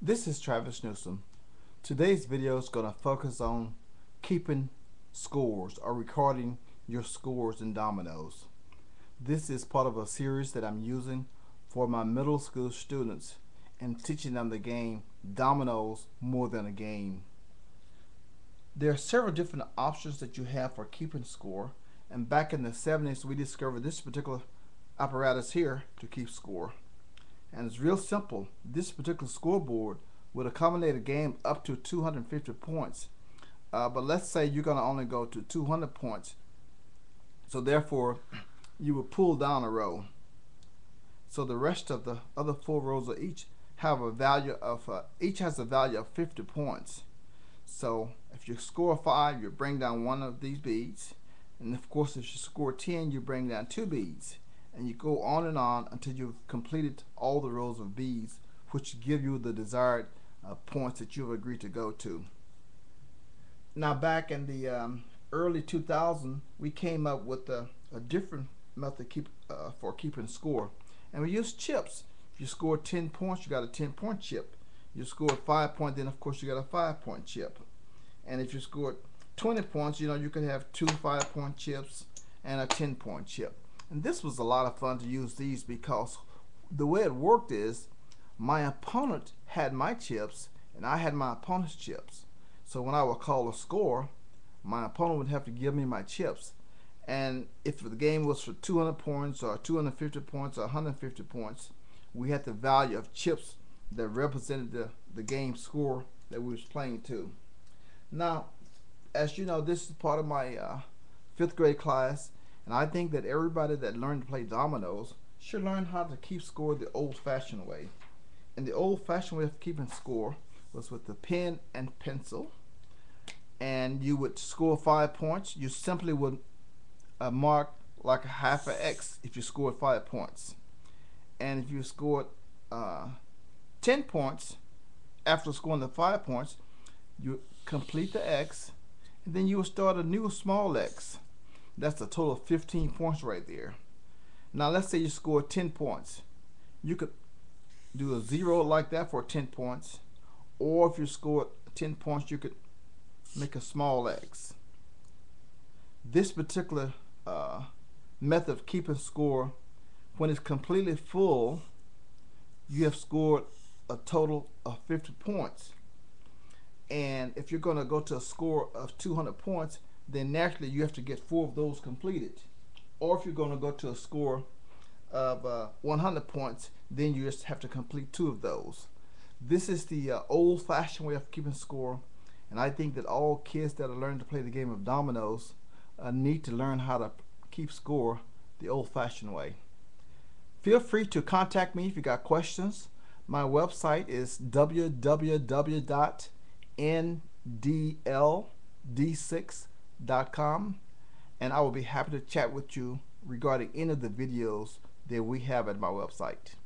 This is Travis Newsom. Today's video is going to focus on keeping scores or recording your scores in Dominoes. This is part of a series that I'm using for my middle school students and teaching them the game Dominoes More Than a Game. There are several different options that you have for keeping score, and back in the 70s we discovered this particular apparatus here to keep score. And it's real simple. This particular scoreboard would accommodate a game up to 250 points. But let's say you're going to only go to 200 points. So therefore, you would pull down a row. So the rest of the other 4 rows of each have a value of each has a value of 50 points. So if you score 5, you bring down 1 of these beads, and of course if you score 10, you bring down 2 beads. And you go on and on until you've completed all the rows of beads, which give you the desired points that you've agreed to go to. Now back in the early 2000s, we came up with a different method for keeping score, and we used chips. If you scored 10 points, you got a 10-point chip. You scored 5 points, then of course you got a 5-point chip. And if you scored 20 points, you could have 2 5-point chips and a 10-point chip. And this was a lot of fun to use these, because the way it worked is my opponent had my chips and I had my opponent's chips. So when I would call a score, my opponent would have to give me my chips. And if the game was for 200 points or 250 points or 150 points, we had the value of chips that represented the game score that we was playing to. Now, as you know, this is part of my 5th grade class. And I think that everybody that learned to play dominoes should learn how to keep score the old-fashioned way. And the old-fashioned way of keeping score was with the pen and pencil. And you would score 5 points. You simply would mark like a half an X if you scored 5 points. And if you scored 10 points, after scoring the 5 points, you complete the X, and then you would start a new small X. That's a total of 15 points right there. Now let's say you scored 10 points. You could do a 0 like that for 10 points. Or if you scored 10 points, you could make a small X. This particular method of keeping score, when it's completely full, you have scored a total of 50 points. And if you're going to go to a score of 200 points, then naturally you have to get 4 of those completed. Or if you're going to go to a score of 100 points, then you just have to complete 2 of those. This is the old-fashioned way of keeping score, and I think that all kids that are learning to play the game of dominoes need to learn how to keep score the old-fashioned way. Feel free to contact me if you got questions. My website is www.ndld6.com, and I will be happy to chat with you regarding any of the videos that we have at my website.